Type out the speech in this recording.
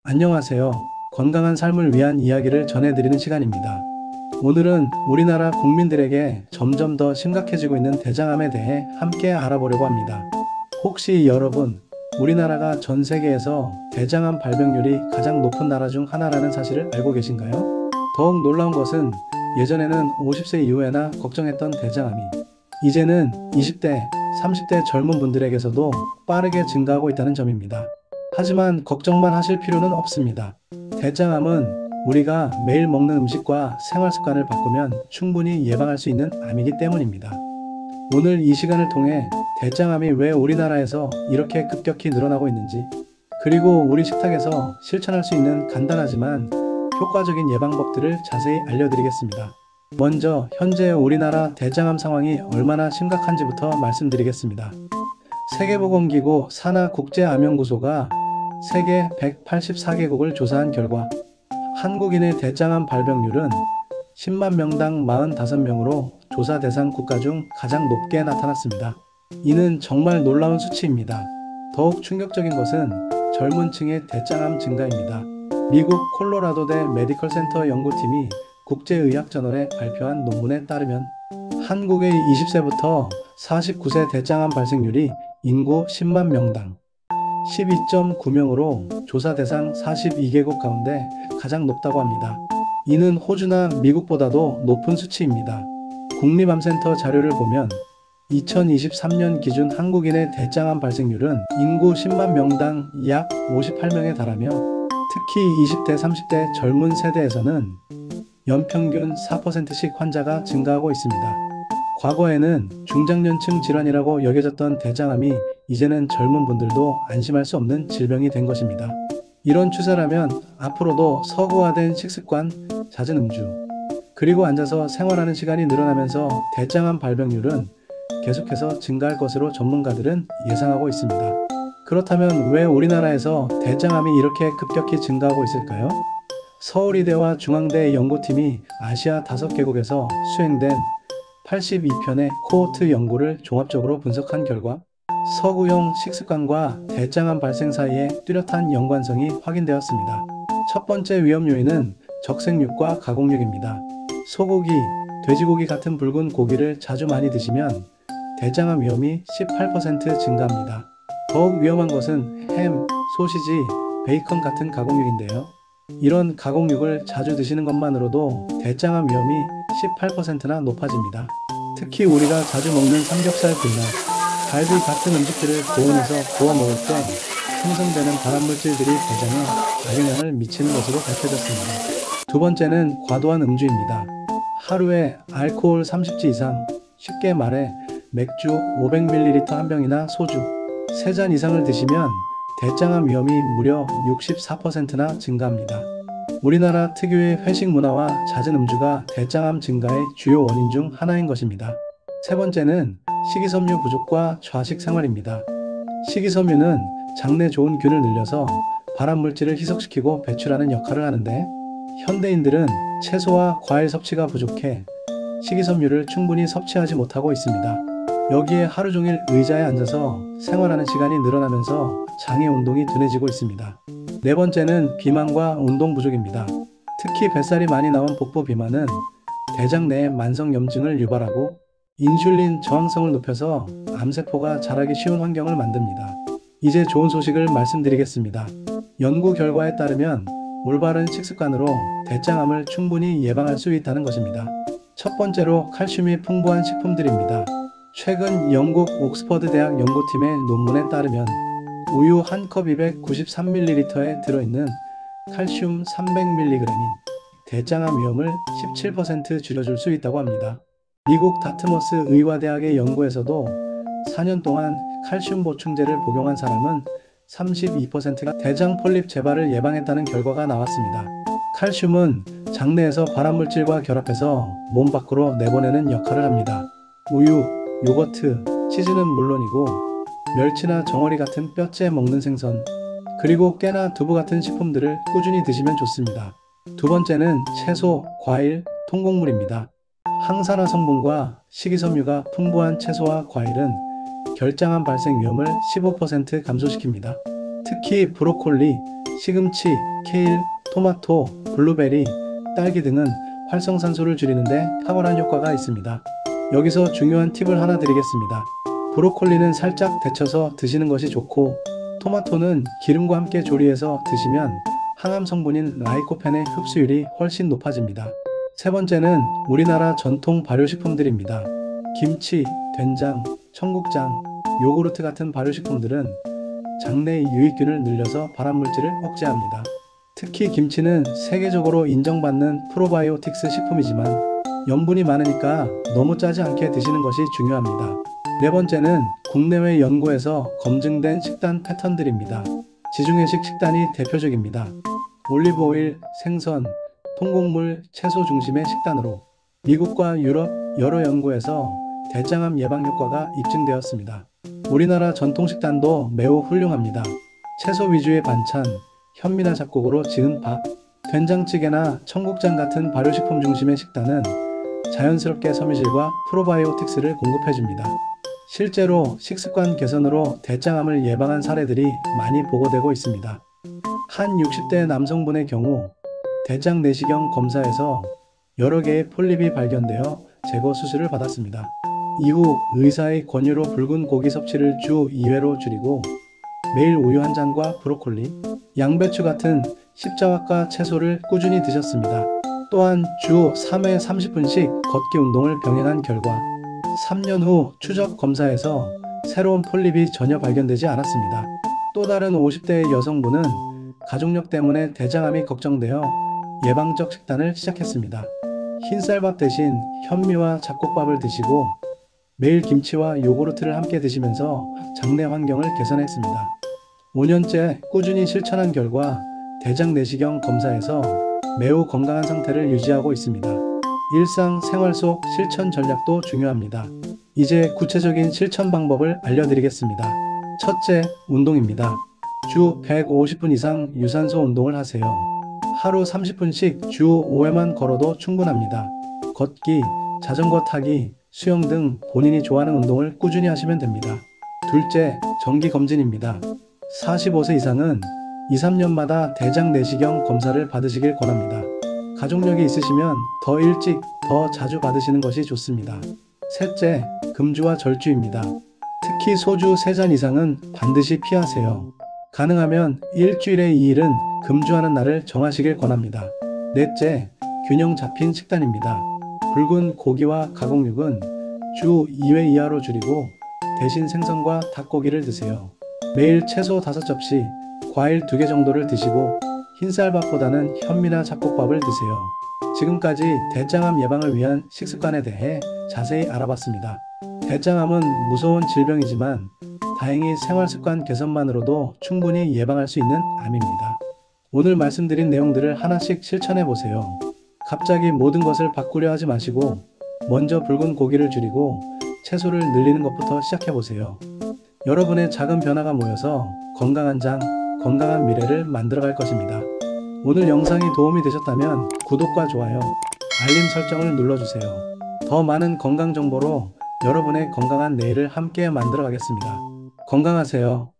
안녕하세요. 건강한 삶을 위한 이야기를 전해드리는 시간입니다. 오늘은 우리나라 국민들에게 점점 더 심각해지고 있는 대장암에 대해 함께 알아보려고 합니다. 혹시 여러분, 우리나라가 전 세계에서 대장암 발병률이 가장 높은 나라 중 하나라는 사실을 알고 계신가요? 더욱 놀라운 것은 예전에는 50세 이후에나 걱정했던 대장암이 이제는 20대, 30대 젊은 분들에게서도 빠르게 증가하고 있다는 점입니다. 하지만 걱정만 하실 필요는 없습니다. 대장암은 우리가 매일 먹는 음식과 생활 습관을 바꾸면 충분히 예방할 수 있는 암이기 때문입니다. 오늘 이 시간을 통해 대장암이 왜 우리나라에서 이렇게 급격히 늘어나고 있는지, 그리고 우리 식탁에서 실천할 수 있는 간단하지만 효과적인 예방법들을 자세히 알려드리겠습니다. 먼저 현재 우리나라 대장암 상황이 얼마나 심각한지부터 말씀드리겠습니다. 세계보건기구 산하국제암연구소가 세계 184개국을 조사한 결과 한국인의 대장암 발병률은 10만 명당 45명으로 조사 대상 국가 중 가장 높게 나타났습니다. 이는 정말 놀라운 수치입니다. 더욱 충격적인 것은 젊은 층의 대장암 증가입니다. 미국 콜로라도대 메디컬 센터 연구팀이 국제의학저널에 발표한 논문에 따르면 한국의 20세부터 49세 대장암 발생률이 인구 10만 명당 12.9명으로 조사 대상 42개국 가운데 가장 높다고 합니다. 이는 호주나 미국보다도 높은 수치입니다. 국립암센터 자료를 보면 2023년 기준 한국인의 대장암 발생률은 인구 10만 명당 약 58명에 달하며 특히 20대, 30대 젊은 세대에서는 연평균 4%씩 환자가 증가하고 있습니다. 과거에는 중장년층 질환이라고 여겨졌던 대장암이 이제는 젊은 분들도 안심할 수 없는 질병이 된 것입니다. 이런 추세라면 앞으로도 서구화된 식습관, 잦은 음주, 그리고 앉아서 생활하는 시간이 늘어나면서 대장암 발병률은 계속해서 증가할 것으로 전문가들은 예상하고 있습니다. 그렇다면 왜 우리나라에서 대장암이 이렇게 급격히 증가하고 있을까요? 서울의대와 중앙대 연구팀이 아시아 5개국에서 수행된 82편의 코호트 연구를 종합적으로 분석한 결과 서구형 식습관과 대장암 발생 사이에 뚜렷한 연관성이 확인되었습니다. 첫 번째 위험 요인은 적색육과 가공육입니다. 소고기, 돼지고기 같은 붉은 고기를 자주 많이 드시면 대장암 위험이 18% 증가합니다. 더욱 위험한 것은 햄, 소시지, 베이컨 같은 가공육인데요. 이런 가공육을 자주 드시는 것만으로도 대장암 위험이 18%나 높아집니다. 특히 우리가 자주 먹는 삼겹살, 불맛, 갈비 같은 음식들을 고온에서 구워 먹을 때 생성되는 발암물질들이 대장에 악영향을 미치는 것으로 밝혀졌습니다. 두 번째는 과도한 음주입니다. 하루에 알코올 30지 이상, 쉽게 말해 맥주 500ml 한 병이나 소주 3잔 이상을 드시면 대장암 위험이 무려 64%나 증가합니다. 우리나라 특유의 회식 문화와 잦은 음주가 대장암 증가의 주요 원인 중 하나인 것입니다. 세 번째는 식이섬유 부족과 좌식 생활입니다. 식이섬유는 장내 좋은 균을 늘려서 발암물질을 희석시키고 배출하는 역할을 하는데 현대인들은 채소와 과일 섭취가 부족해 식이섬유를 충분히 섭취하지 못하고 있습니다. 여기에 하루 종일 의자에 앉아서 생활하는 시간이 늘어나면서 장의 운동이 둔해지고 있습니다. 네 번째는 비만과 운동 부족입니다. 특히 뱃살이 많이 나온 복부 비만은 대장 내의 만성염증을 유발하고 인슐린 저항성을 높여서 암세포가 자라기 쉬운 환경을 만듭니다. 이제 좋은 소식을 말씀드리겠습니다. 연구 결과에 따르면 올바른 식습관으로 대장암을 충분히 예방할 수 있다는 것입니다. 첫 번째로 칼슘이 풍부한 식품들입니다. 최근 영국 옥스퍼드 대학 연구팀의 논문에 따르면 우유 한 컵 293ml에 들어있는 칼슘 300mg이 대장암 위험을 17% 줄여줄 수 있다고 합니다. 미국 다트머스 의과대학의 연구에서도 4년 동안 칼슘 보충제를 복용한 사람은 32%가 대장 폴립 재발을 예방했다는 결과가 나왔습니다. 칼슘은 장내에서 발암물질과 결합해서 몸 밖으로 내보내는 역할을 합니다. 우유, 요거트, 치즈는 물론이고 멸치나 정어리 같은 뼈째 먹는 생선, 그리고 깨나 두부 같은 식품들을 꾸준히 드시면 좋습니다. 두 번째는 채소, 과일, 통곡물입니다. 항산화 성분과 식이섬유가 풍부한 채소와 과일은 결장암 발생 위험을 15% 감소시킵니다. 특히 브로콜리, 시금치, 케일, 토마토, 블루베리, 딸기 등은 활성산소를 줄이는데 탁월한 효과가 있습니다. 여기서 중요한 팁을 하나 드리겠습니다. 브로콜리는 살짝 데쳐서 드시는 것이 좋고, 토마토는 기름과 함께 조리해서 드시면 항암 성분인 라이코펜의 흡수율이 훨씬 높아집니다. 세 번째는 우리나라 전통 발효식품들입니다. 김치, 된장, 청국장, 요구르트 같은 발효식품들은 장내의 유익균을 늘려서 발암물질을 억제합니다. 특히 김치는 세계적으로 인정받는 프로바이오틱스 식품이지만 염분이 많으니까 너무 짜지 않게 드시는 것이 중요합니다. 네 번째는 국내외 연구에서 검증된 식단 패턴들입니다. 지중해식 식단이 대표적입니다. 올리브오일, 생선, 통곡물, 채소 중심의 식단으로 미국과 유럽 여러 연구에서 대장암 예방 효과가 입증되었습니다. 우리나라 전통 식단도 매우 훌륭합니다. 채소 위주의 반찬, 현미나 잡곡으로 지은 밥, 된장찌개나 청국장 같은 발효식품 중심의 식단은 자연스럽게 섬유질과 프로바이오틱스를 공급해줍니다. 실제로 식습관 개선으로 대장암을 예방한 사례들이 많이 보고되고 있습니다. 한 60대 남성분의 경우 대장 내시경 검사에서 여러 개의 폴립이 발견되어 제거 수술을 받았습니다. 이후 의사의 권유로 붉은 고기 섭취를 주 2회로 줄이고 매일 우유 한 잔과 브로콜리, 양배추 같은 십자화과 채소를 꾸준히 드셨습니다. 또한 주 3회 30분씩 걷기 운동을 병행한 결과 3년 후 추적 검사에서 새로운 폴립이 전혀 발견되지 않았습니다. 또 다른 50대의 여성분은 가족력 때문에 대장암이 걱정되어 예방적 식단을 시작했습니다. 흰쌀밥 대신 현미와 잡곡밥을 드시고 매일 김치와 요구르트를 함께 드시면서 장내 환경을 개선했습니다. 5년째 꾸준히 실천한 결과 대장 내시경 검사에서 매우 건강한 상태를 유지하고 있습니다. 일상생활 속 실천 전략도 중요합니다. 이제 구체적인 실천 방법을 알려드리겠습니다. 첫째, 운동입니다. 주 150분 이상 유산소 운동을 하세요. 하루 30분씩 주 5회만 걸어도 충분합니다. 걷기, 자전거 타기, 수영 등 본인이 좋아하는 운동을 꾸준히 하시면 됩니다. 둘째, 정기검진입니다. 45세 이상은 2, 3년마다 대장 내시경 검사를 받으시길 권합니다. 가족력이 있으시면 더 일찍, 더 자주 받으시는 것이 좋습니다. 셋째, 금주와 절주입니다. 특히 소주 3잔 이상은 반드시 피하세요. 가능하면 일주일에 2일은 금주하는 날을 정하시길 권합니다. 넷째, 균형 잡힌 식단입니다. 붉은 고기와 가공육은 주 2회 이하로 줄이고 대신 생선과 닭고기를 드세요. 매일 채소 5접시, 과일 2개 정도를 드시고 흰쌀밥보다는 현미나 잡곡밥을 드세요. 지금까지 대장암 예방을 위한 식습관에 대해 자세히 알아봤습니다. 대장암은 무서운 질병이지만 다행히 생활습관 개선만으로도 충분히 예방할 수 있는 암입니다. 오늘 말씀드린 내용들을 하나씩 실천해 보세요. 갑자기 모든 것을 바꾸려 하지 마시고 먼저 붉은 고기를 줄이고 채소를 늘리는 것부터 시작해 보세요. 여러분의 작은 변화가 모여서 건강한 장, 건강한 미래를 만들어갈 것입니다. 오늘 영상이 도움이 되셨다면 구독과 좋아요, 알림 설정을 눌러주세요. 더 많은 건강 정보로 여러분의 건강한 내일을 함께 만들어 가겠습니다. 건강하세요.